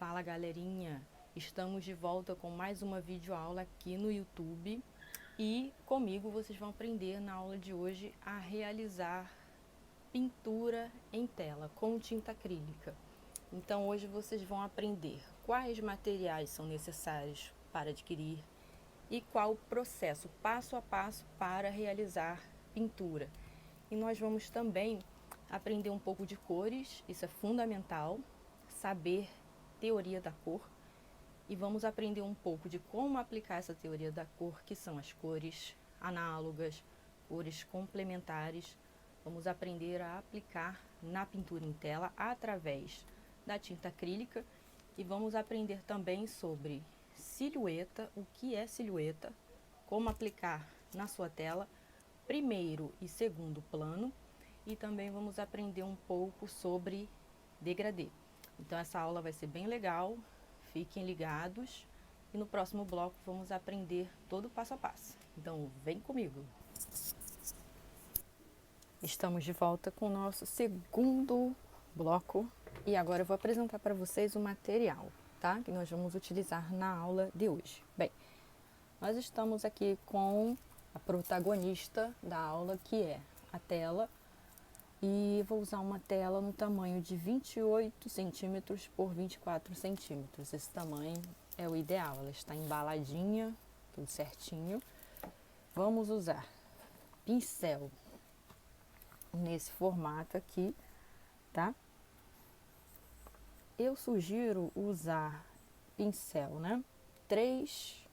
Fala galerinha, estamos de volta com mais uma videoaula aqui no YouTube e comigo vocês vão aprender na aula de hoje a realizar pintura em tela com tinta acrílica. Então hoje vocês vão aprender quais materiais são necessários para adquirir e qual o processo passo a passo para realizar pintura. E nós vamos também aprender um pouco de cores, isso é fundamental, saber teoria da cor, e vamos aprender um pouco de como aplicar essa teoria da cor, que são as cores análogas, cores complementares. Vamos aprender a aplicar na pintura em tela através da tinta acrílica e vamos aprender também sobre silhueta, o que é silhueta, como aplicar na sua tela, primeiro e segundo plano, e também vamos aprender um pouco sobre degradê. Então essa aula vai ser bem legal, fiquem ligados e no próximo bloco vamos aprender todo o passo a passo. Então vem comigo! Estamos de volta com o nosso segundo bloco e agora eu vou apresentar para vocês o material, tá? Que nós vamos utilizar na aula de hoje. Bem, nós estamos aqui com a protagonista da aula, que é a tela, e vou usar uma tela no tamanho de 28 centímetros por 24 centímetros. Esse tamanho é o ideal, ela está embaladinha, tudo certinho. Vamos usar pincel nesse formato aqui, tá? Eu sugiro usar pincel, né? 3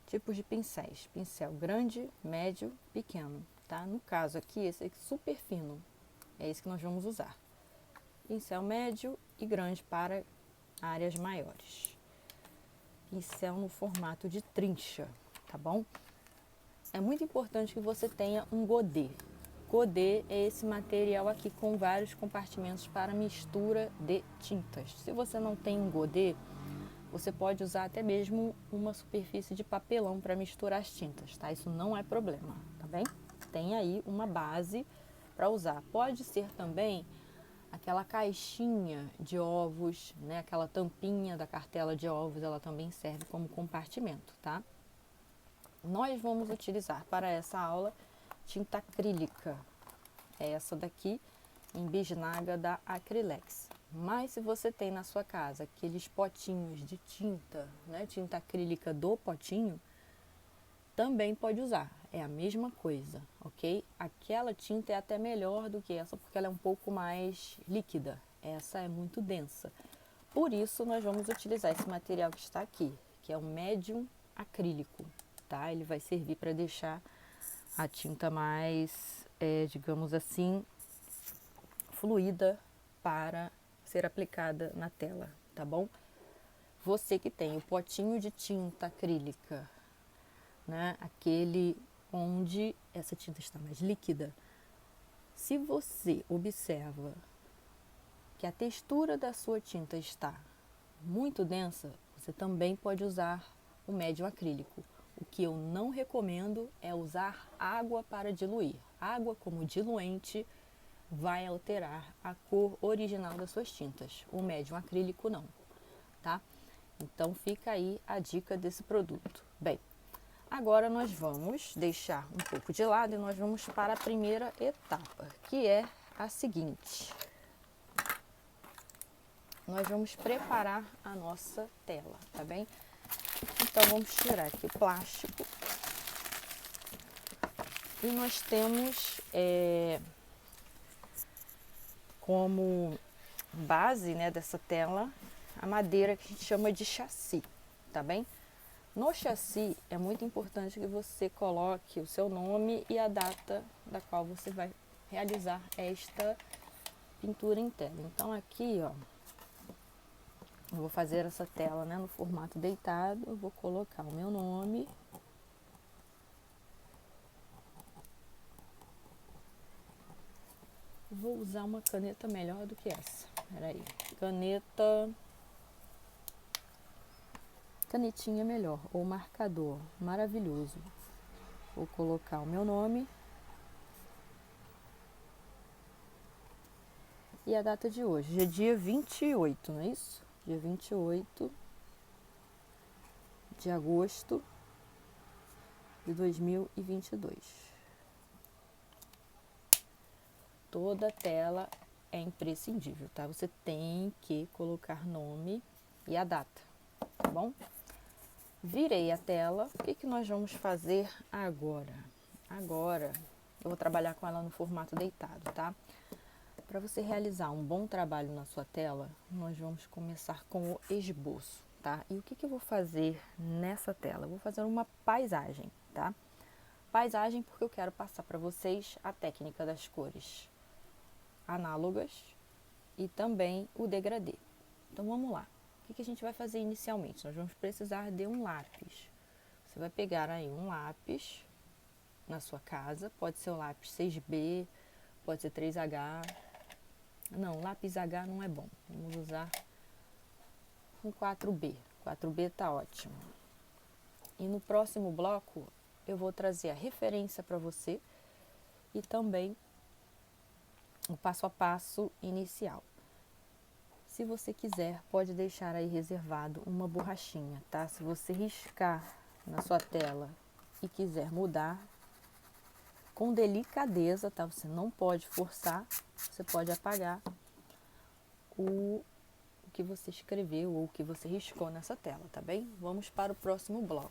tipos de pincéis: pincel grande, médio, pequeno, tá? No caso aqui, esse aqui super fino, é esse que nós vamos usar. Pincel médio e grande para áreas maiores. Pincel no formato de trincha, tá bom? É muito importante que você tenha um godê. Godê é esse material aqui com vários compartimentos para mistura de tintas. Se você não tem um godê, você pode usar até mesmo uma superfície de papelão para misturar as tintas, tá? Isso não é problema, tá bem? Tem aí uma base para usar. Pode ser também aquela caixinha de ovos, né? Aquela tampinha da cartela de ovos, ela também serve como compartimento, tá? Nós vamos utilizar para essa aula tinta acrílica, é essa daqui, em bisnaga da Acrylex. Mas se você tem na sua casa aqueles potinhos de tinta, né, tinta acrílica do potinho, também pode usar, é a mesma coisa, ok? Aquela tinta é até melhor do que essa, porque ela é um pouco mais líquida, essa é muito densa. Por isso nós vamos utilizar esse material que está aqui, que é o médium acrílico, tá? Ele vai servir para deixar a tinta mais, digamos assim, fluida para ser aplicada na tela, tá bom? Você que tem o potinho de tinta acrílica, né, aquele onde essa tinta está mais líquida, se você observa que a textura da sua tinta está muito densa, você também pode usar o médium acrílico. O que eu não recomendo é usar água para diluir. Água como diluente vai alterar a cor original das suas tintas. O médium acrílico não, tá? Então fica aí a dica desse produto. Bem, agora nós vamos deixar um pouco de lado e nós vamos para a primeira etapa, que é a seguinte. Nós vamos preparar a nossa tela, tá bem? Então vamos tirar aqui o plástico. E nós temos como base, né, dessa tela a madeira que a gente chama de chassi, tá bem? No chassi é muito importante que você coloque o seu nome e a data da qual você vai realizar esta pintura em tela. Então aqui, ó, eu vou fazer essa tela, né, no formato deitado. Eu vou colocar o meu nome. Vou usar uma caneta melhor do que essa. Peraí, canetinha melhor, ou marcador, maravilhoso. Vou colocar o meu nome e a data de hoje, é dia 28, não é isso? dia 28 de agosto de 2022. Toda a tela é imprescindível, tá? Você tem que colocar nome e a data, tá bom? Virei a tela. O que nós vamos fazer agora? Agora, eu vou trabalhar com ela no formato deitado, tá? Para você realizar um bom trabalho na sua tela, nós vamos começar com o esboço, tá? E o que eu vou fazer nessa tela? Eu vou fazer uma paisagem, tá? Paisagem porque eu quero passar para vocês a técnica das cores análogas e também o degradê. Então vamos lá. O que a gente vai fazer inicialmente? Nós vamos precisar de um lápis. Você vai pegar aí um lápis na sua casa, pode ser o lápis 6B, pode ser 3H. Não, lápis H não é bom. Vamos usar um 4B. 4B tá ótimo. E no próximo bloco eu vou trazer a referência para você e também o passo a passo inicial. Se você quiser, pode deixar aí reservado uma borrachinha, tá? Se você riscar na sua tela e quiser mudar, com delicadeza, tá? Você não pode forçar, você pode apagar o que você escreveu ou o que você riscou nessa tela, tá bem? Vamos para o próximo bloco.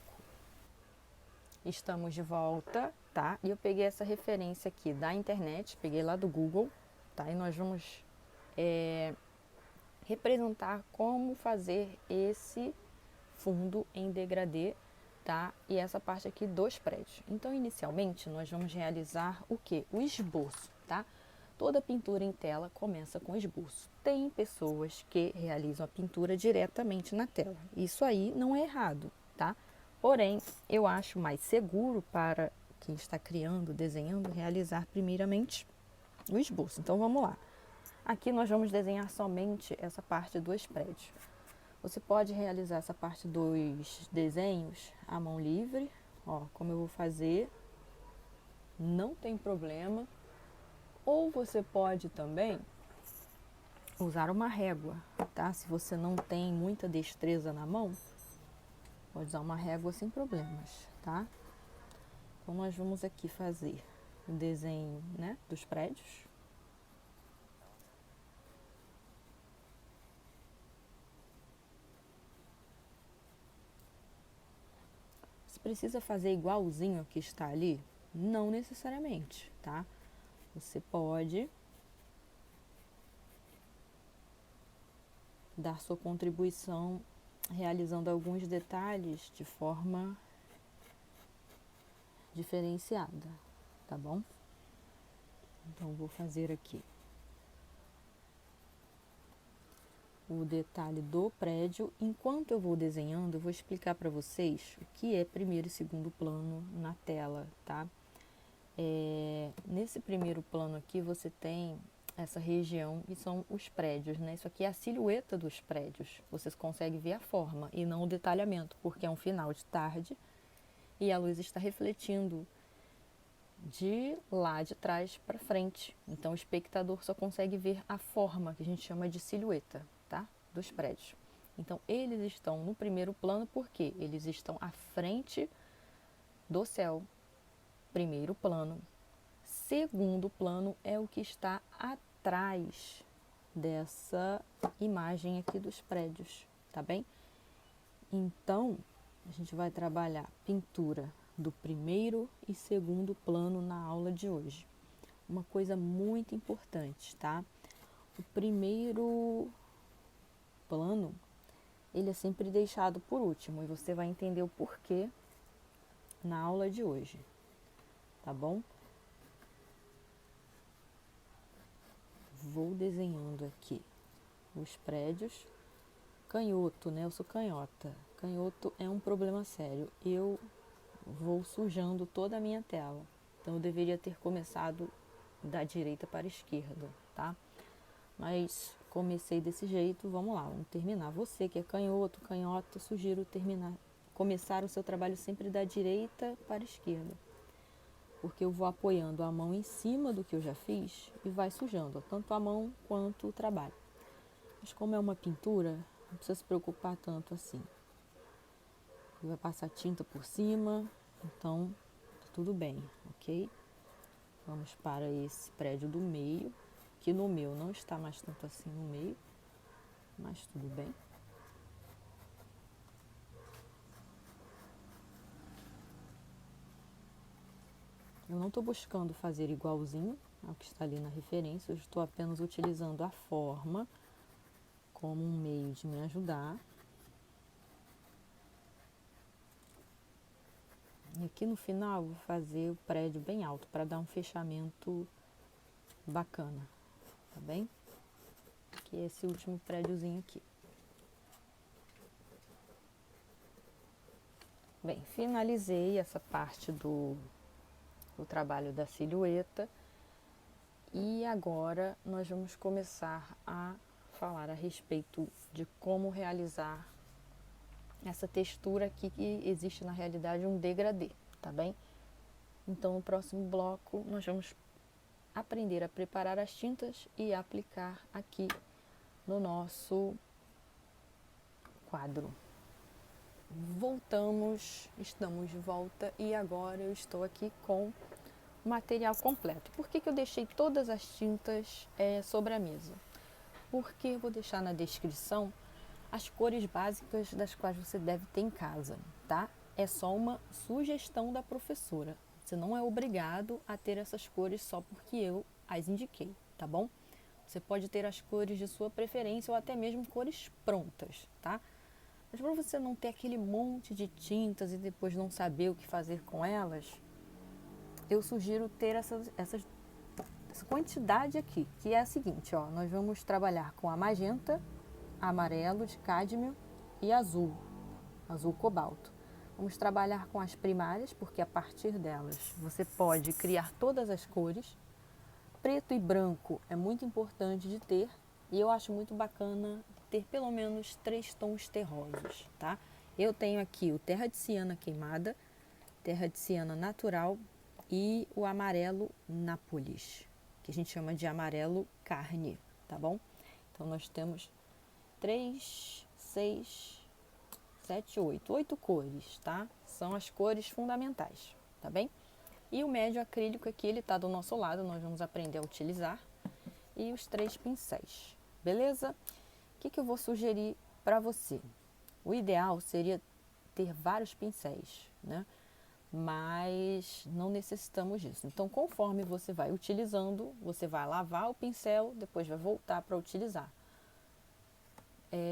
Estamos de volta, tá? E eu peguei essa referência aqui da internet, peguei lá do Google, tá? E nós vamos representar como fazer esse fundo em degradê, tá? E essa parte aqui dos prédios. Então, inicialmente, nós vamos realizar o quê? O esboço, tá? Toda pintura em tela começa com esboço. Tem pessoas que realizam a pintura diretamente na tela. Isso aí não é errado, tá? Porém, eu acho mais seguro para quem está criando, desenhando, realizar primeiramente o esboço. Então, vamos lá. Aqui nós vamos desenhar somente essa parte dos prédios. Você pode realizar essa parte dos desenhos à mão livre, ó, como eu vou fazer, não tem problema. Ou você pode também usar uma régua, tá? Se você não tem muita destreza na mão, pode usar uma régua sem problemas, tá? Então, nós vamos aqui fazer o desenho, né, dos prédios. Você precisa fazer igualzinho que está ali? Não necessariamente, tá? Você pode dar sua contribuição realizando alguns detalhes de forma diferenciada, tá bom? Então, vou fazer aqui o detalhe do prédio. Enquanto eu vou desenhando, eu vou explicar para vocês o que é primeiro e segundo plano na tela, tá? Nesse primeiro plano aqui, você tem essa região e são os prédios, né? Isso aqui é a silhueta dos prédios. Vocês conseguem ver a forma e não o detalhamento, porque é um final de tarde e a luz está refletindo de lá de trás para frente. Então, o espectador só consegue ver a forma, que a gente chama de silhueta, tá? Dos prédios. Então, eles estão no primeiro plano porque eles estão à frente do céu. Primeiro plano. Segundo plano é o que está atrás dessa imagem aqui dos prédios, tá bem? Então, a gente vai trabalhar pintura do primeiro e segundo plano na aula de hoje. Uma coisa muito importante, tá? O primeiro plano, ele é sempre deixado por último e você vai entender o porquê na aula de hoje, tá bom? Vou desenhando aqui os prédios. Canhoto, né? Eu sou canhota. Canhoto é um problema sério. Eu vou sujando toda a minha tela. Então, eu deveria ter começado da direita para a esquerda, tá? Mas comecei desse jeito, vamos lá, vamos terminar. Você que é canhoto, canhota, sugiro começar o seu trabalho sempre da direita para a esquerda. Porque eu vou apoiando a mão em cima do que eu já fiz e vai sujando, tanto a mão quanto o trabalho. Mas como é uma pintura, não precisa se preocupar tanto assim. Vai passar tinta por cima, então tá tudo bem, ok? Vamos para esse prédio do meio, que no meu não está mais tanto assim no meio, mas tudo bem. Eu não estou buscando fazer igualzinho ao que está ali na referência, eu estou apenas utilizando a forma como um meio de me ajudar. E aqui no final vou fazer o prédio bem alto para dar um fechamento bacana, tá bem? Que é esse último prédiozinho aqui. Bem, finalizei essa parte do trabalho da silhueta e agora nós vamos começar a falar a respeito de como realizar essa textura aqui, que existe na realidade um degradê, tá bem? Então no próximo bloco nós vamos aprender a preparar as tintas e aplicar aqui no nosso quadro. Voltamos, estamos de volta e agora eu estou aqui com o material completo. Por que eu deixei todas as tintas sobre a mesa? Porque eu vou deixar na descrição as cores básicas das quais você deve ter em casa, tá? É só uma sugestão da professora. Você não é obrigado a ter essas cores só porque eu as indiquei, tá bom? Você pode ter as cores de sua preferência ou até mesmo cores prontas, tá? Mas para você não ter aquele monte de tintas e depois não saber o que fazer com elas, eu sugiro ter essa quantidade aqui, que é a seguinte, ó, nós vamos trabalhar com a magenta, amarelo de cádmio e azul cobalto. Vamos trabalhar com as primárias, porque a partir delas você pode criar todas as cores. Preto e branco é muito importante de ter, e eu acho muito bacana ter pelo menos 3 tons terrosos, tá? Eu tenho aqui o terra de ciana queimada, terra de ciana natural e o amarelo nápoles, que a gente chama de amarelo carne, tá bom? Então nós temos 3, 6, 7, 8 cores, tá? São as cores fundamentais, tá bem? E o médio acrílico aqui, ele tá do nosso lado, nós vamos aprender a utilizar. E os 3 pincéis, beleza? O que eu vou sugerir para você? O ideal seria ter vários pincéis, né? Mas não necessitamos disso. Então, conforme você vai utilizando, você vai lavar o pincel, depois vai voltar para utilizar.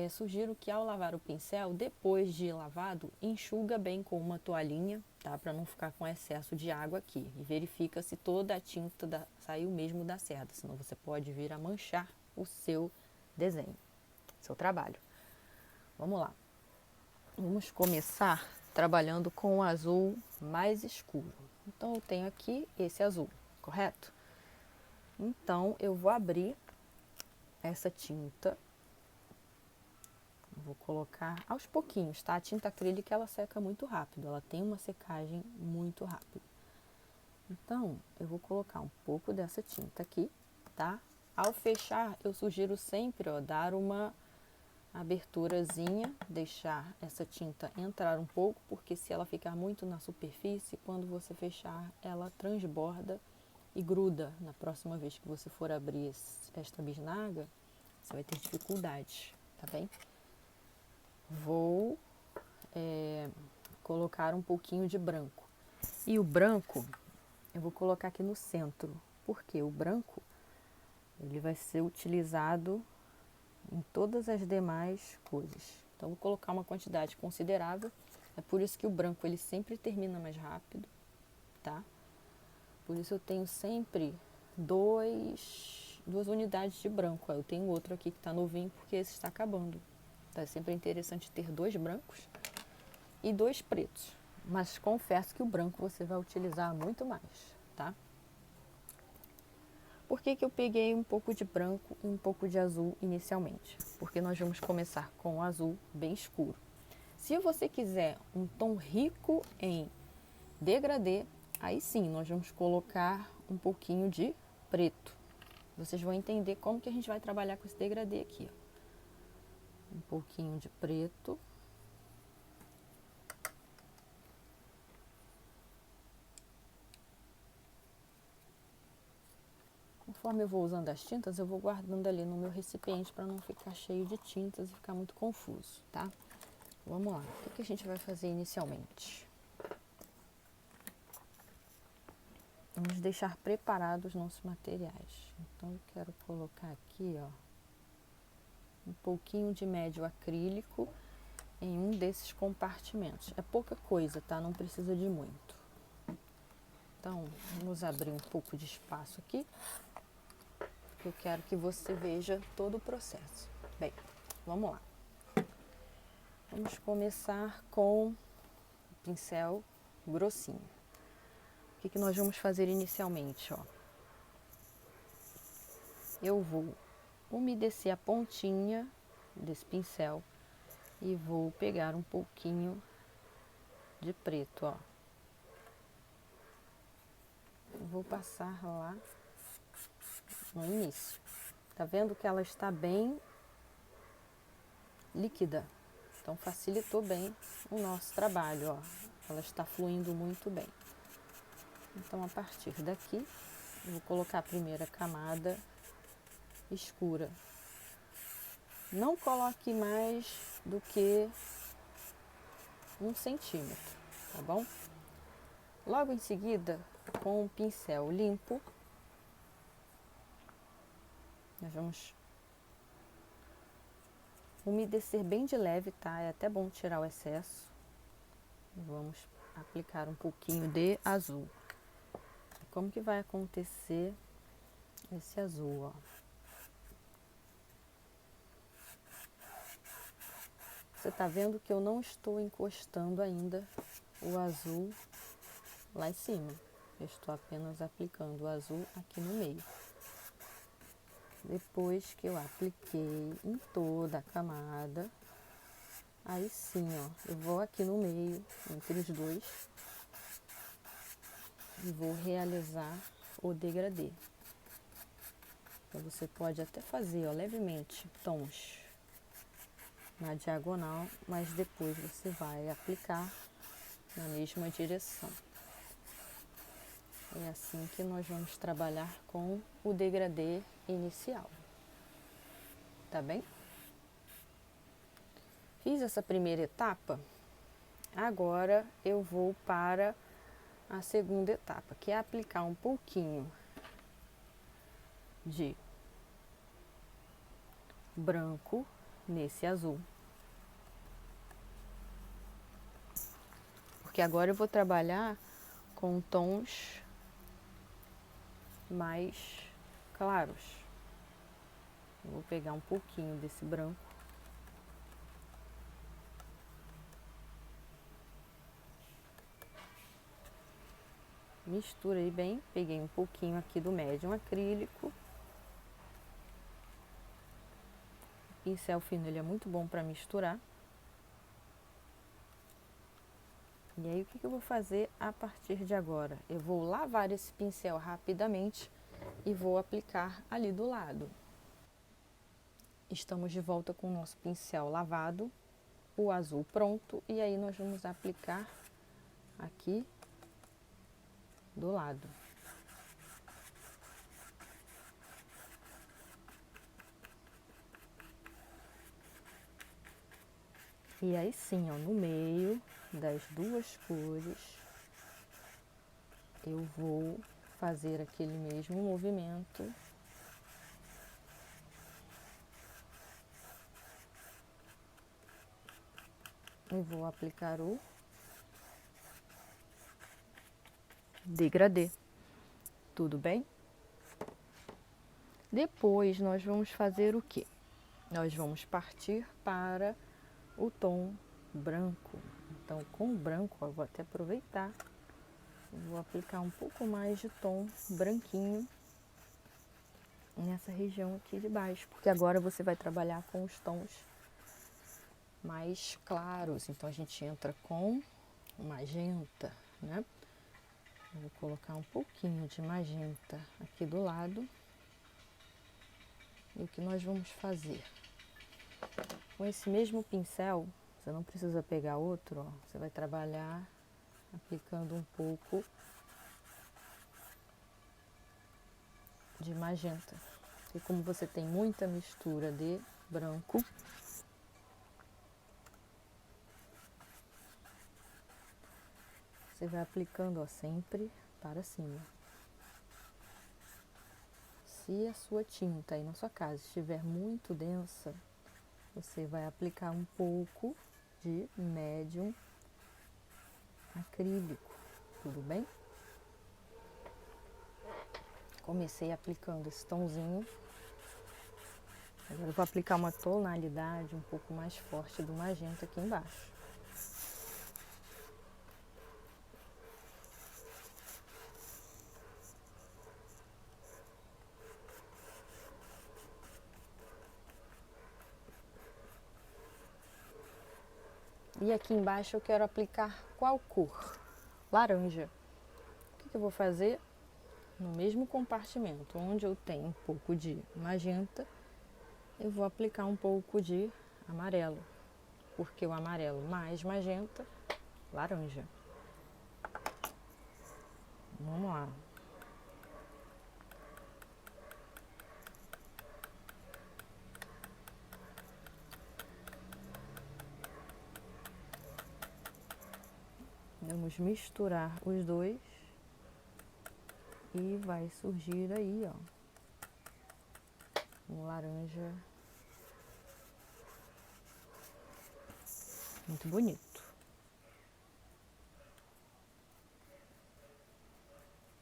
Sugiro que ao lavar o pincel, depois de lavado, enxuga bem com uma toalhinha, tá? Para não ficar com excesso de água aqui. E verifica se toda a tinta saiu mesmo da cerda, senão você pode vir a manchar o seu desenho, seu trabalho. Vamos lá. Vamos começar trabalhando com o azul mais escuro. Então, eu tenho aqui esse azul, correto? Então, eu vou abrir essa tinta. Vou colocar aos pouquinhos, tá? A tinta acrílica, ela seca muito rápido, ela tem uma secagem muito rápida. Então, eu vou colocar um pouco dessa tinta aqui, tá? Ao fechar, eu sugiro sempre, ó, dar uma aberturazinha, deixar essa tinta entrar um pouco, porque se ela ficar muito na superfície, quando você fechar, ela transborda e gruda. Na próxima vez que você for abrir esta bisnaga, você vai ter dificuldade, tá bem? Vou colocar um pouquinho de branco. E o branco, eu vou colocar aqui no centro, porque o branco, ele vai ser utilizado em todas as demais coisas. Então, vou colocar uma quantidade considerável. É por isso que o branco, ele sempre termina mais rápido, tá? Por isso eu tenho sempre duas unidades de branco. Eu tenho outro aqui que tá novinho, porque esse está acabando. Então, é sempre interessante ter 2 brancos e 2 pretos. Mas confesso que o branco você vai utilizar muito mais, tá? Por que eu peguei um pouco de branco e um pouco de azul inicialmente? Porque nós vamos começar com o azul bem escuro. Se você quiser um tom rico em degradê, aí sim nós vamos colocar um pouquinho de preto. Vocês vão entender como que a gente vai trabalhar com esse degradê aqui, ó. um pouquinho de preto. Conforme eu vou usando as tintas, eu vou guardando ali no meu recipiente para não ficar cheio de tintas e ficar muito confuso, tá? Vamos lá, o que a gente vai fazer inicialmente? Vamos deixar preparados os nossos materiais. Então, eu quero colocar aqui, ó, um pouquinho de médio acrílico em um desses compartimentos. É pouca coisa, tá? Não precisa de muito. Então, vamos abrir um pouco de espaço aqui. Eu quero que você veja todo o processo. Bem, vamos lá. Vamos começar com o pincel grossinho. O que nós vamos fazer inicialmente, ó? Eu vou umedecer a pontinha desse pincel e vou pegar um pouquinho de preto, ó. Vou passar lá no início. Tá vendo que ela está bem líquida? Então facilitou bem o nosso trabalho, ó. Ela está fluindo muito bem. Então a partir daqui, eu vou colocar a primeira camada escura. Não coloque mais do que 1 centímetro, tá bom? Logo em seguida, com o pincel limpo, nós vamos umedecer bem de leve, tá? É até bom tirar o excesso. Vamos aplicar um pouquinho de azul. Como que vai acontecer esse azul, ó? Você tá vendo que eu não estou encostando ainda o azul lá em cima. Eu estou apenas aplicando o azul aqui no meio. Depois que eu apliquei em toda a camada, aí sim, ó, eu vou aqui no meio, entre os dois, e vou realizar o degradê. Então, você pode até fazer, ó, levemente tons na diagonal, mas depois você vai aplicar na mesma direção. É assim que nós vamos trabalhar com o degradê inicial. Tá bem? Fiz essa primeira etapa, agora eu vou para a segunda etapa, que é aplicar um pouquinho de branco nesse azul. Porque agora eu vou trabalhar com tons mais claros. Eu vou pegar um pouquinho desse branco. Misturei bem, peguei um pouquinho aqui do médium acrílico. O pincel fino, ele é muito bom para misturar. E aí, o que eu vou fazer a partir de agora? Eu vou lavar esse pincel rapidamente e vou aplicar ali do lado. Estamos de volta com o nosso pincel lavado, o azul pronto, e aí nós vamos aplicar aqui do lado. E aí sim, ó, no meio das duas cores, eu vou fazer aquele mesmo movimento. E vou aplicar o degradê. Tudo bem? Depois nós vamos fazer o quê? Nós vamos partir para o tom branco. Então, com o branco, eu vou até aproveitar. Vou aplicar um pouco mais de tom branquinho nessa região aqui de baixo, porque agora você vai trabalhar com os tons mais claros. Então, a gente entra com magenta, né? Eu vou colocar um pouquinho de magenta aqui do lado. E o que nós vamos fazer? Com esse mesmo pincel, você não precisa pegar outro, ó. Você vai trabalhar aplicando um pouco de magenta. E como você tem muita mistura de branco, você vai aplicando, ó, sempre para cima. Se a sua tinta aí na sua casa estiver muito densa, você vai aplicar um pouco de médium acrílico, tudo bem? Comecei aplicando esse tomzinho. Agora eu vou aplicar uma tonalidade um pouco mais forte do magenta aqui embaixo. E aqui embaixo eu quero aplicar qual cor? Laranja. O que eu vou fazer? No mesmo compartimento, onde eu tenho um pouco de magenta, eu vou aplicar um pouco de amarelo. Porque o amarelo mais magenta, laranja. Vamos lá. Vamos misturar os dois e vai surgir aí, ó, um laranja muito bonito.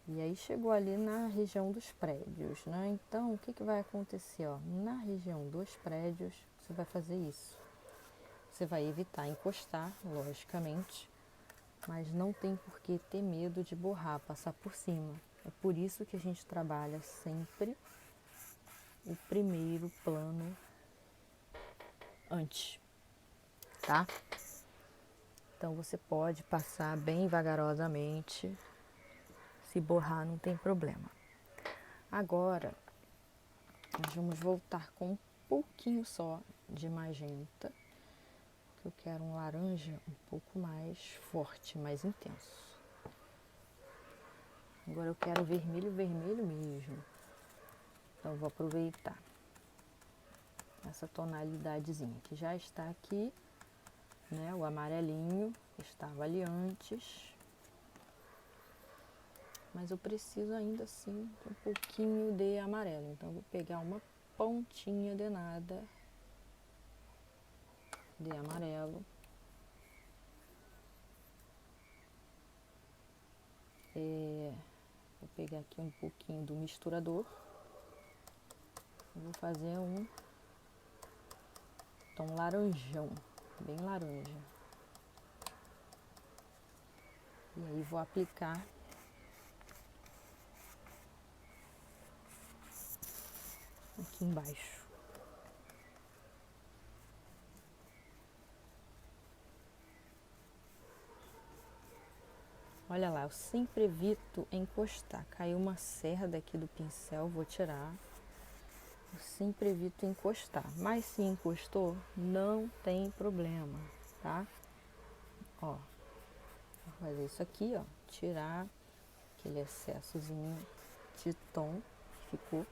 E aí chegou ali na região dos prédios, né? Então, o que que vai acontecer, ó? Na região dos prédios, você vai fazer isso. Você vai evitar encostar, logicamente, mas não tem por que ter medo de borrar, passar por cima. É por isso que a gente trabalha sempre o primeiro plano antes, tá? Então você pode passar bem vagarosamente, se borrar não tem problema. Agora, nós vamos voltar com um pouquinho só de magenta, que eu quero um laranja um pouco mais forte, mais intenso. Agora eu quero vermelho, vermelho mesmo. Então eu vou aproveitar essa tonalidadezinha que já está aqui, né? O amarelinho que estava ali antes. Mas eu preciso ainda assim de um pouquinho de amarelo. Então eu vou pegar uma pontinha de nada de amarelo. Vou pegar aqui um pouquinho do misturador. Vou fazer um tom laranjão, bem laranja. E aí vou aplicar aqui embaixo. Olha lá, eu sempre evito encostar. Caiu uma cerda aqui do pincel, vou tirar. Eu sempre evito encostar. Mas se encostou, não tem problema, tá? Ó, vou fazer isso aqui, ó. Tirar aquele excessozinho de tom que ficou.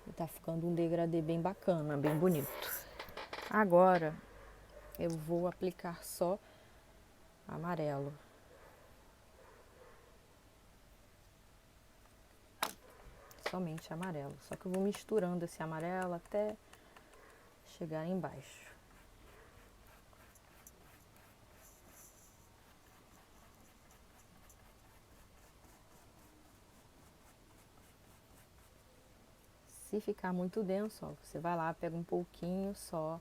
E tá ficando um degradê bem bacana, bem bonito. Agora eu vou aplicar só amarelo. Somente amarelo. Só que eu vou misturando esse amarelo até chegar embaixo. Se ficar muito denso, ó, você vai lá, pega um pouquinho só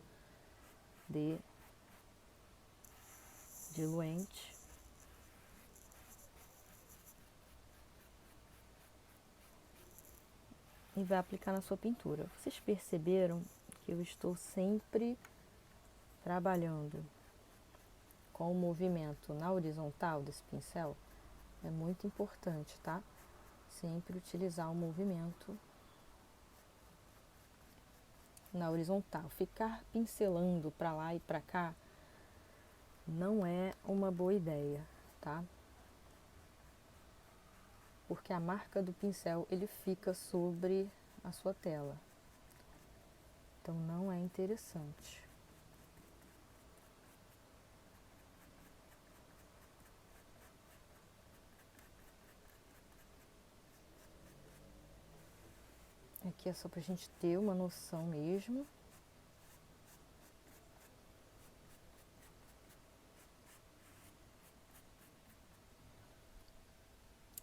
de diluente. E vai aplicar na sua pintura. Vocês perceberam que eu estou sempre trabalhando com o movimento na horizontal desse pincel? É muito importante, tá? Sempre utilizar o movimento na horizontal. Ficar pincelando para lá e para cá não é uma boa ideia, tá? Porque a marca do pincel ele fica sobre a sua tela. Então não é interessante. Aqui é só pra gente ter uma noção mesmo.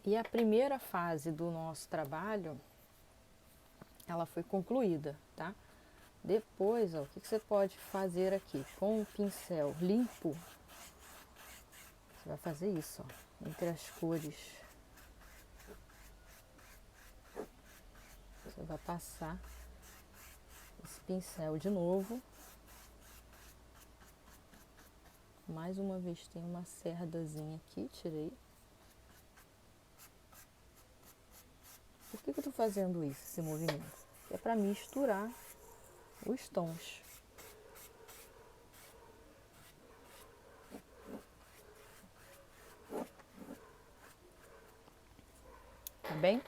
E a primeira fase do nosso trabalho, ela foi concluída, tá? Depois, ó, o que você pode fazer aqui? Com o pincel limpo, você vai fazer isso, ó, entre as cores. Você vai passar esse pincel de novo. Mais uma vez tem uma cerdazinha aqui, tirei. Por que eu tô fazendo isso, esse movimento? É para misturar os tons. Tá bem?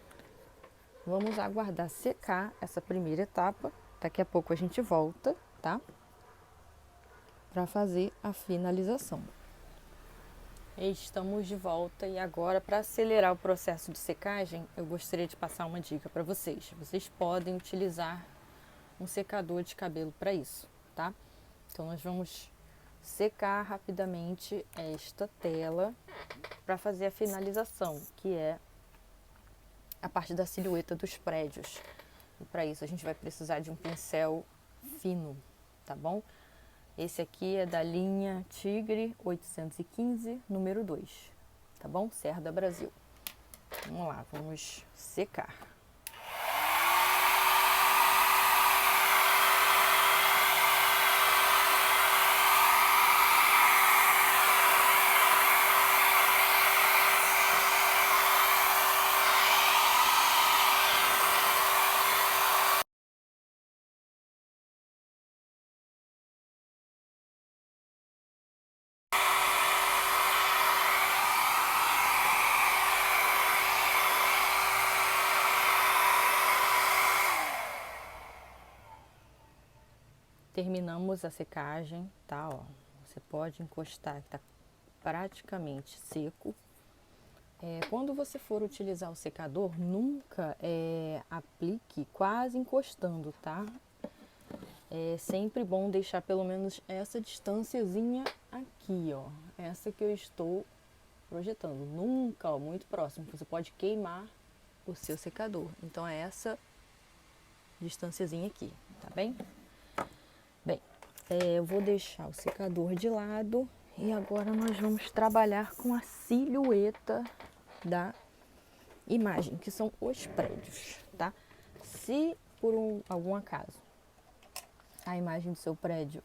Vamos aguardar secar essa primeira etapa. Daqui a pouco a gente volta, tá? Para fazer a finalização. Estamos de volta e agora, para acelerar o processo de secagem, eu gostaria de passar uma dica para vocês. Vocês podem utilizar um secador de cabelo para isso, tá? Então nós vamos secar rapidamente esta tela para fazer a finalização, que é a parte da silhueta dos prédios. E para isso a gente vai precisar de um pincel fino, tá bom? Esse aqui é da linha Tigre 815, número 2, tá bom? Cerda Brasil. Vamos lá, vamos secar. Terminamos a secagem, tá? Ó, você pode encostar, que tá praticamente seco. Quando você for utilizar o secador, nunca aplique quase encostando, tá? É sempre bom deixar pelo menos essa distânciazinha aqui, ó. Essa que eu estou projetando. Nunca, ó, muito próximo, você pode queimar o seu secador. Então é essa distânciazinha aqui, tá bem? Bem, eu vou deixar o secador de lado e agora nós vamos trabalhar com a silhueta da imagem, que são os prédios, tá? Se por algum acaso a imagem do seu prédio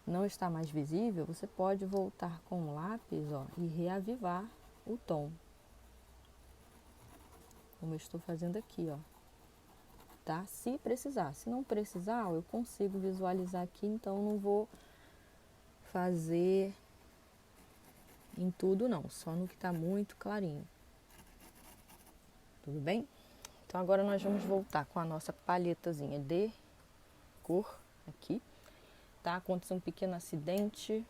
não está mais visível, você pode voltar com o lápis, ó, e reavivar o tom. Como eu estou fazendo aqui, ó. Tá? Se precisar. Se não precisar, ó, eu consigo visualizar aqui, então não vou fazer em tudo não, só no que está muito clarinho. Tudo bem? Então agora nós vamos voltar com a nossa palhetazinha de cor aqui, tá? Aconteceu um pequeno acidente,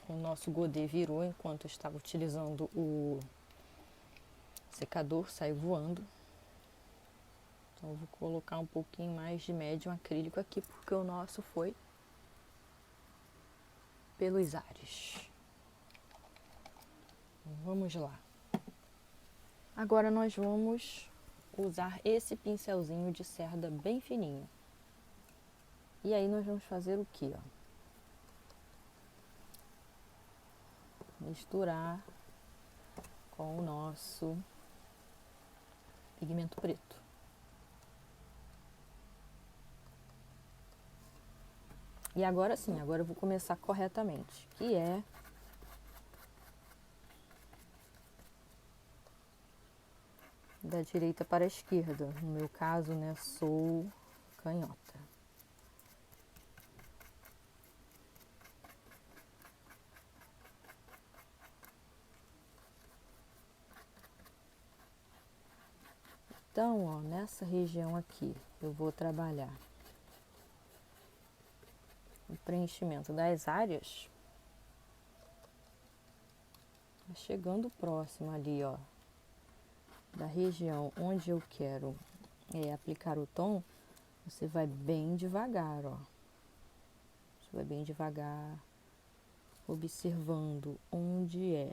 o nosso godê virou enquanto eu estava utilizando o secador, saiu voando. Então eu vou colocar um pouquinho mais de médio acrílico aqui, porque o nosso foi pelos ares. Vamos lá. Agora nós vamos usar esse pincelzinho de cerda bem fininho. E aí nós vamos fazer o que, ó? Misturar com o nosso pigmento preto. E agora sim, agora eu vou começar corretamente, que é da direita para a esquerda. No meu caso, né, sou canhota. Então, ó, nessa região aqui, eu vou trabalhar o preenchimento das áreas. Chegando próximo ali, ó, da região onde eu quero aplicar o tom, você vai bem devagar, ó. Você vai bem devagar, observando onde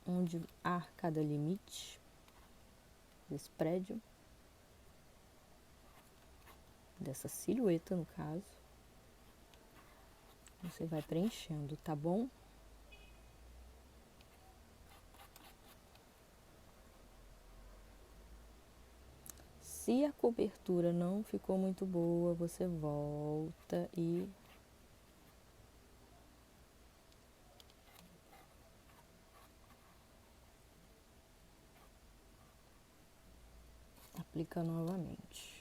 onde há cada limite desse prédio, dessa silhueta no caso. Você vai preenchendo, tá bom? Se a cobertura não ficou muito boa, você volta e aplica novamente.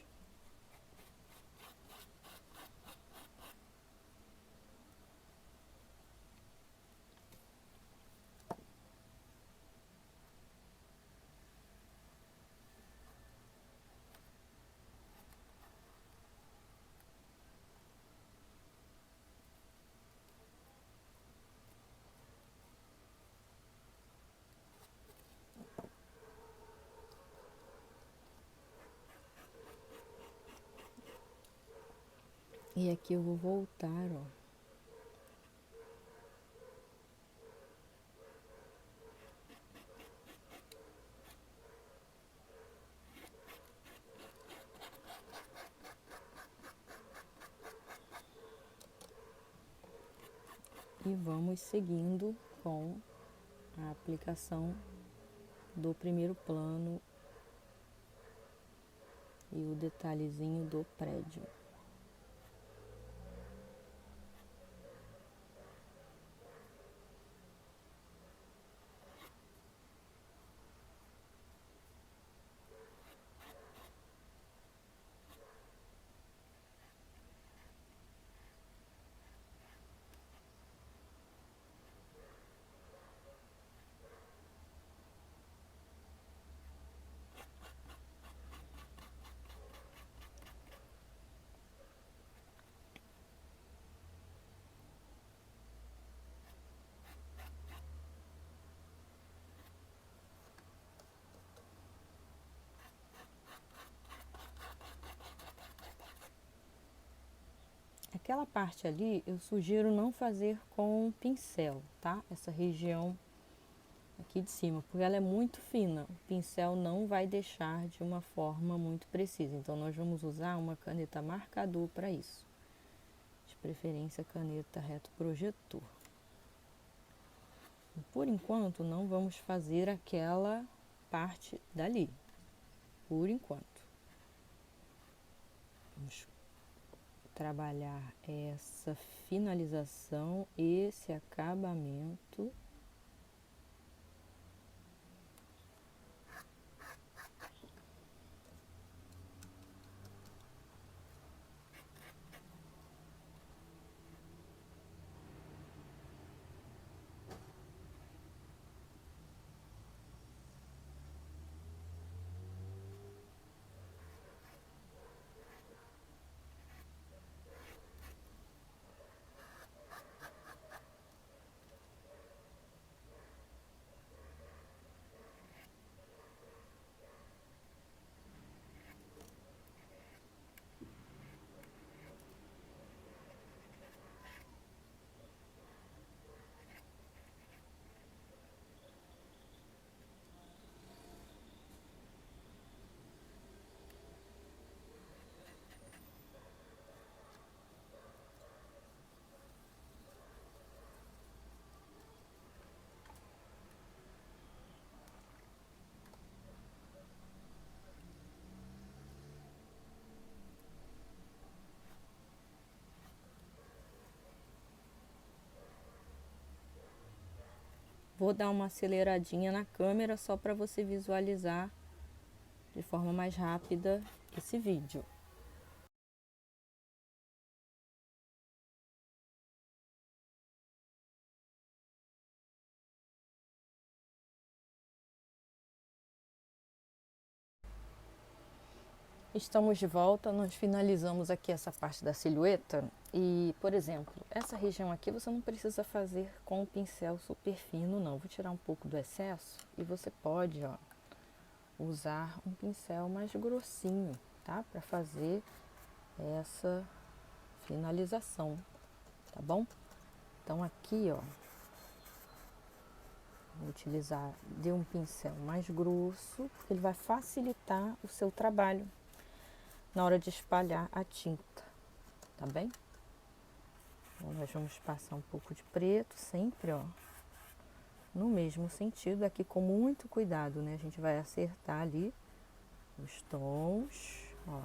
E aqui eu vou voltar, ó. E vamos seguindo com a aplicação do primeiro plano e o detalhezinho do prédio. Aquela parte ali, eu sugiro não fazer com pincel, tá? Essa região aqui de cima, porque ela é muito fina. O pincel não vai deixar de uma forma muito precisa. Então, nós vamos usar uma caneta marcador para isso. De preferência, caneta reto projetor. Por enquanto, não vamos fazer aquela parte dali. Por enquanto. Vamos trabalhar essa finalização, esse acabamento. Vou dar uma aceleradinha na câmera só para você visualizar de forma mais rápida esse vídeo. Estamos de volta, nós finalizamos aqui essa parte da silhueta e, por exemplo, essa região aqui você não precisa fazer com o pincel super fino não. Vou tirar um pouco do excesso e você pode, ó, usar um pincel mais grossinho, tá? Para fazer essa finalização, tá bom? Então aqui, ó, vou utilizar de um pincel mais grosso, porque ele vai facilitar o seu trabalho na hora de espalhar a tinta, tá bem? Então, nós vamos passar um pouco de preto, sempre, ó, no mesmo sentido, aqui com muito cuidado, né? A gente vai acertar ali os tons, ó.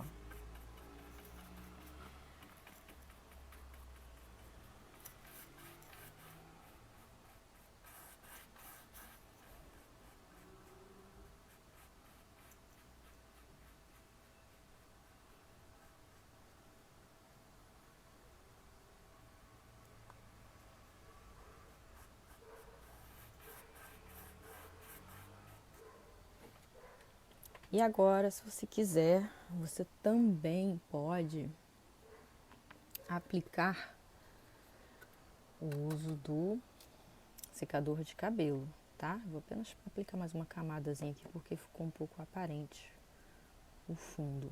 E agora, se você quiser, você também pode aplicar o uso do secador de cabelo, tá? Vou apenas aplicar mais uma camadazinha aqui porque ficou um pouco aparente o fundo.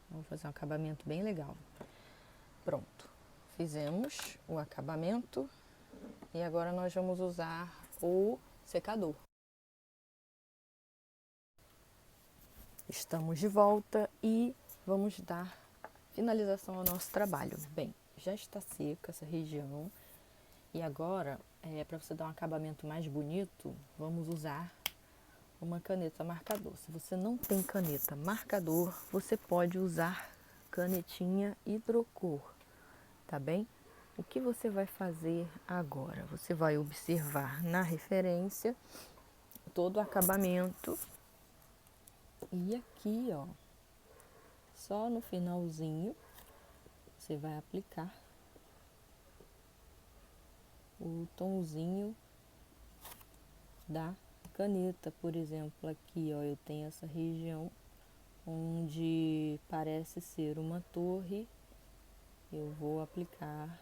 Vou fazer um acabamento bem legal. Pronto, fizemos o acabamento e agora nós vamos usar o secador. Estamos de volta e vamos dar finalização ao nosso trabalho. Bem, já está seca essa região e agora, para você dar um acabamento mais bonito, vamos usar uma caneta marcador. Se você não tem caneta marcador, você pode usar canetinha hidrocor, tá bem? O que você vai fazer agora? Você vai observar na referência todo o acabamento e aqui, ó, só no finalzinho você vai aplicar o tonzinho da caneta. Por exemplo, aqui, ó, eu tenho essa região onde parece ser uma torre. Eu vou aplicar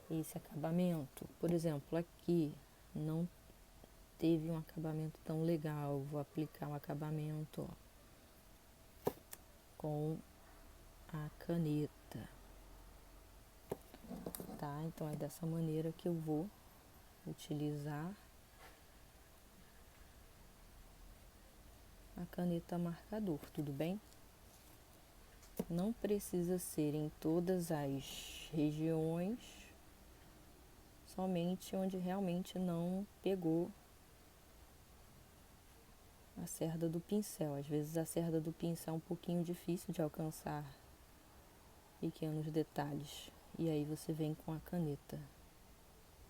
esse acabamento. Por exemplo, aqui não teve um acabamento tão legal. Vou aplicar um acabamento, ó, com a caneta, tá? Então é dessa maneira que eu vou utilizar a caneta marcador, tudo bem? Não precisa ser em todas as regiões, somente onde realmente não pegou a cerda do pincel. Às vezes a cerda do pincel é um pouquinho difícil de alcançar pequenos detalhes e aí você vem com a caneta.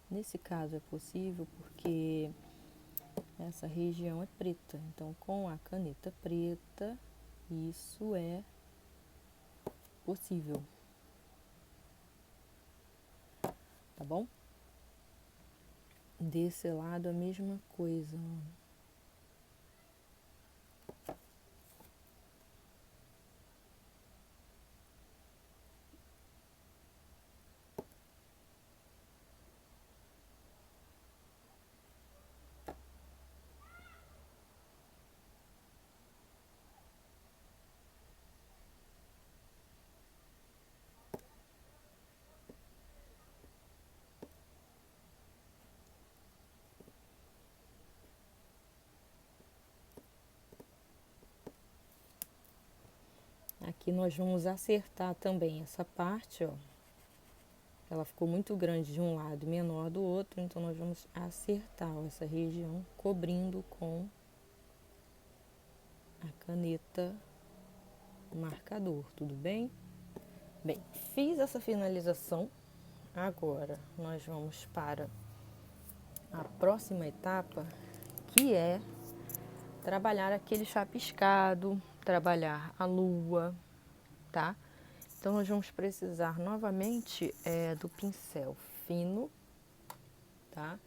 Nesse caso é possível porque essa região é preta, então com a caneta preta isso é possível, tá bom? Desse lado a mesma coisa, ó. Aqui nós vamos acertar também essa parte, ó. Ela ficou muito grande de um lado e menor do outro, então nós vamos acertar, ó, essa região cobrindo com a caneta marcador, tudo bem? Bem, fiz essa finalização. Agora nós vamos para a próxima etapa, que é trabalhar aquele chapiscado, trabalhar a lua, tá? Então nós vamos precisar novamente do pincel fino, tá?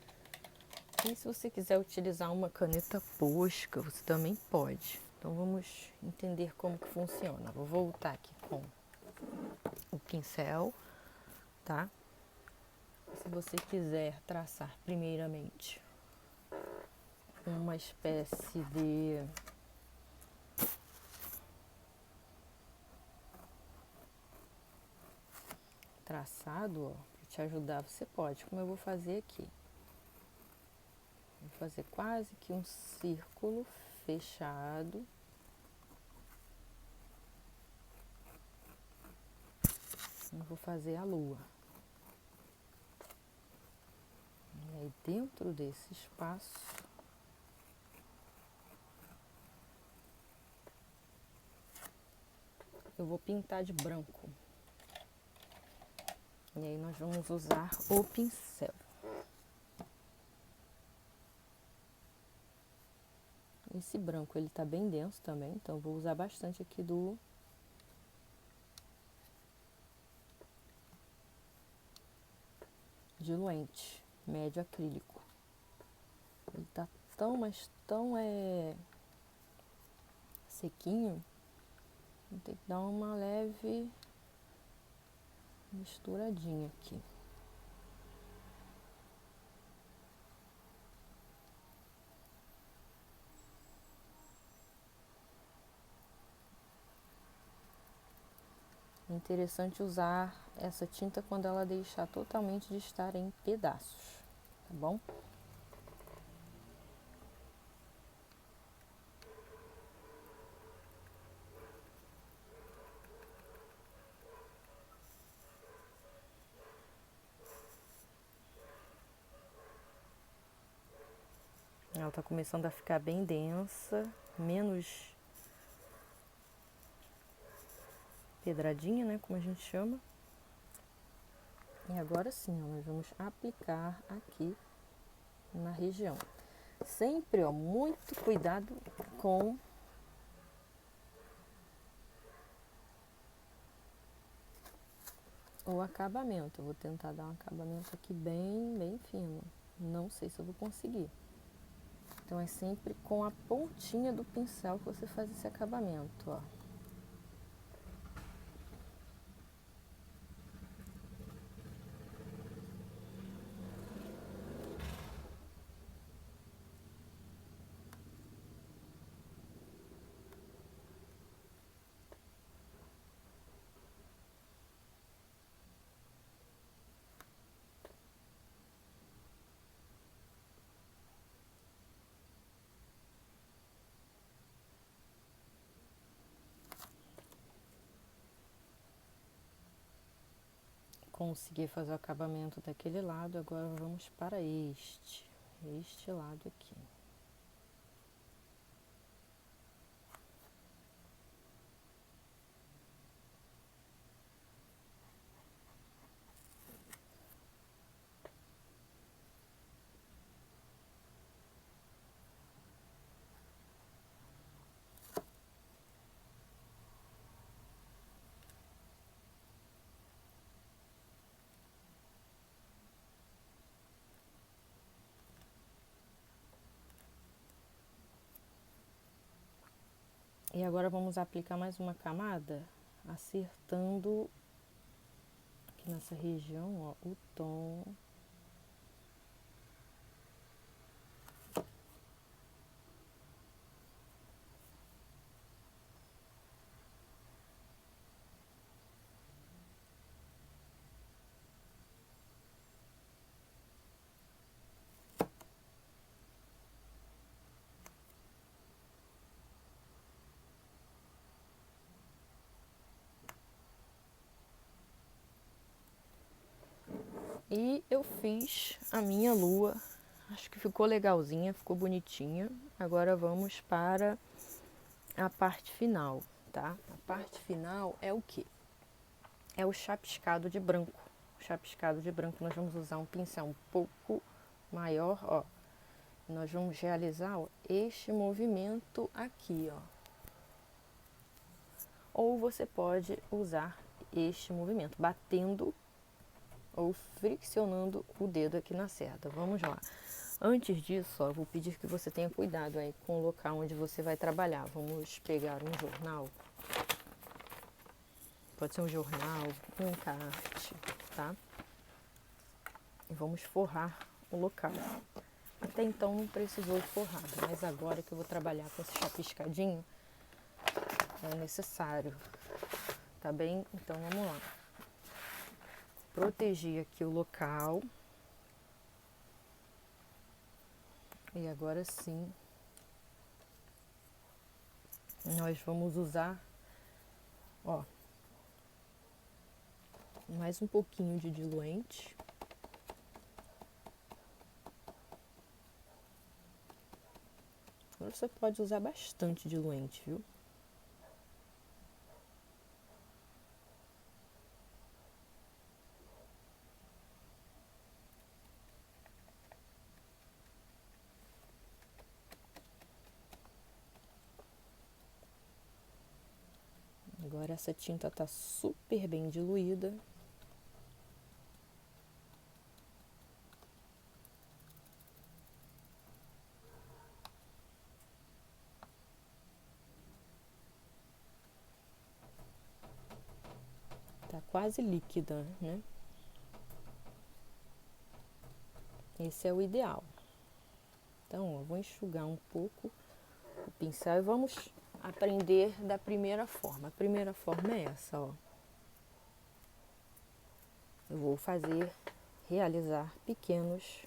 E se você quiser utilizar uma caneta posca, você também pode, Então vamos entender como que funciona. Vou voltar aqui com o pincel, tá? Se você quiser traçar primeiramente uma espécie de traçado, ó, para te ajudar, você pode, como eu vou fazer aqui. Vou fazer quase que um círculo fechado. E vou fazer a lua. E aí dentro desse espaço eu vou pintar de branco. E aí nós vamos usar o pincel. Esse branco ele tá bem denso também, então vou usar bastante aqui do diluente, médio acrílico. Ele tá tão, mas tão sequinho, vou ter que dar uma leve misturadinha aqui. É interessante usar essa tinta quando ela deixar totalmente de estar em pedaços, tá bom? Ela tá começando a ficar bem densa, menos pedradinha, né, como a gente chama. E agora sim, ó, nós vamos aplicar aqui na região. Sempre, ó, muito cuidado com o acabamento. Eu vou tentar dar um acabamento aqui bem fino. Não sei se eu vou conseguir. Então é sempre com a pontinha do pincel que você faz esse acabamento, ó. Consegui fazer o acabamento daquele lado, agora vamos para este lado aqui. E agora vamos aplicar mais uma camada, acertando aqui nessa região, ó, o tom. E eu fiz a minha lua, acho que ficou legalzinha, ficou bonitinha. Agora vamos para a parte final, tá? A parte final é o quê? É o chapiscado de branco. O chapiscado de branco nós vamos usar um pincel um pouco maior, ó. Nós vamos realizar, ó, este movimento aqui, ó. Ou você pode usar este movimento, batendo ou friccionando o dedo aqui na cerda. Vamos lá. Antes disso, ó, eu vou pedir que você tenha cuidado aí com o local onde você vai trabalhar. Vamos pegar um jornal, pode ser um jornal, um encarte, tá? E vamos forrar o local. Até então não precisou de forrado, mas agora que eu vou trabalhar com esse chapiscadinho, é necessário, tá bem? Então vamos lá. Protegi aqui o local. E agora sim, nós vamos usar, ó, mais um pouquinho de diluente. Agora você pode usar bastante diluente, viu? Agora essa tinta tá super bem diluída. Tá quase líquida, né? Esse é o ideal. Então, ó, vou enxugar um pouco o pincel e vamos aprender da primeira forma. A primeira forma é essa, ó. Eu vou realizar pequenos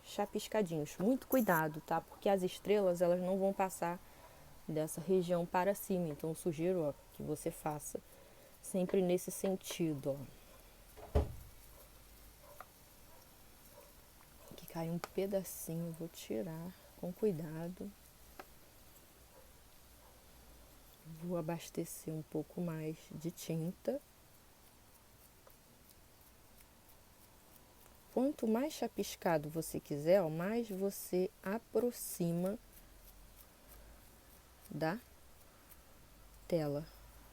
chapiscadinhos. Muito cuidado, tá? Porque as estrelas, elas não vão passar dessa região para cima. Então, eu sugiro, ó, que você faça sempre nesse sentido, ó. Aqui cai um pedacinho, vou tirar com cuidado. Vou abastecer um pouco mais de tinta. Quanto mais chapiscado você quiser, ó, mais você aproxima da tela,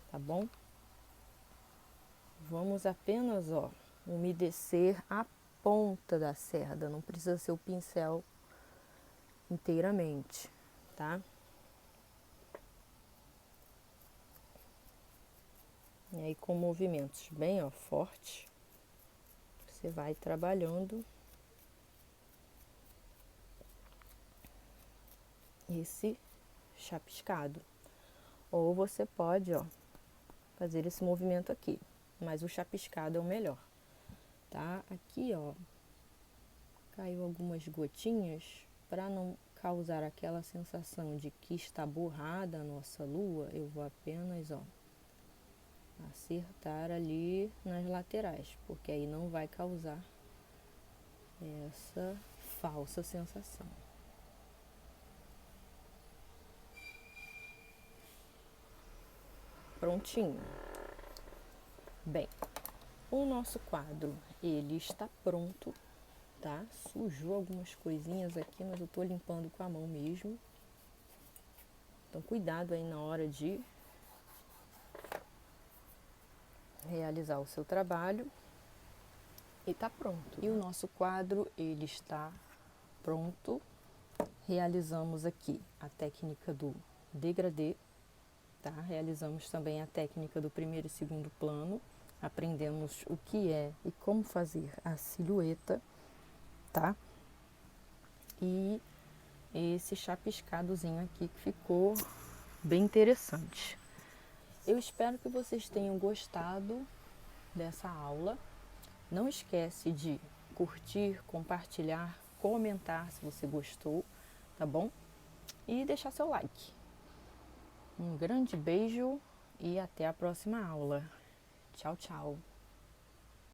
tá bom? Vamos apenas, ó, umedecer a ponta da cerda, não precisa ser o pincel inteiramente, tá? E aí com movimentos bem, ó, fortes, você vai trabalhando esse chapiscado. Ou você pode, ó, fazer esse movimento aqui, mas o chapiscado é o melhor, tá? Aqui, ó, caiu algumas gotinhas, para não causar aquela sensação de que está borrada a nossa lua, eu vou apenas, ó, acertar ali nas laterais, porque aí não vai causar essa falsa sensação. Prontinho. Bem, o nosso quadro, ele está pronto, tá? Sujou algumas coisinhas aqui, mas eu tô limpando com a mão mesmo. Então, cuidado aí na hora de realizar o seu trabalho. E tá pronto. E o nosso quadro, ele está pronto. Realizamos aqui a técnica do degradê, tá? Realizamos também a técnica do primeiro e segundo plano. Aprendemos o que é e como fazer a silhueta, tá? E esse chapiscadozinho aqui que ficou bem interessante. Eu espero que vocês tenham gostado dessa aula. Não esquece de curtir, compartilhar, comentar se você gostou, tá bom? E deixar seu like. Um grande beijo e até a próxima aula. Tchau, tchau.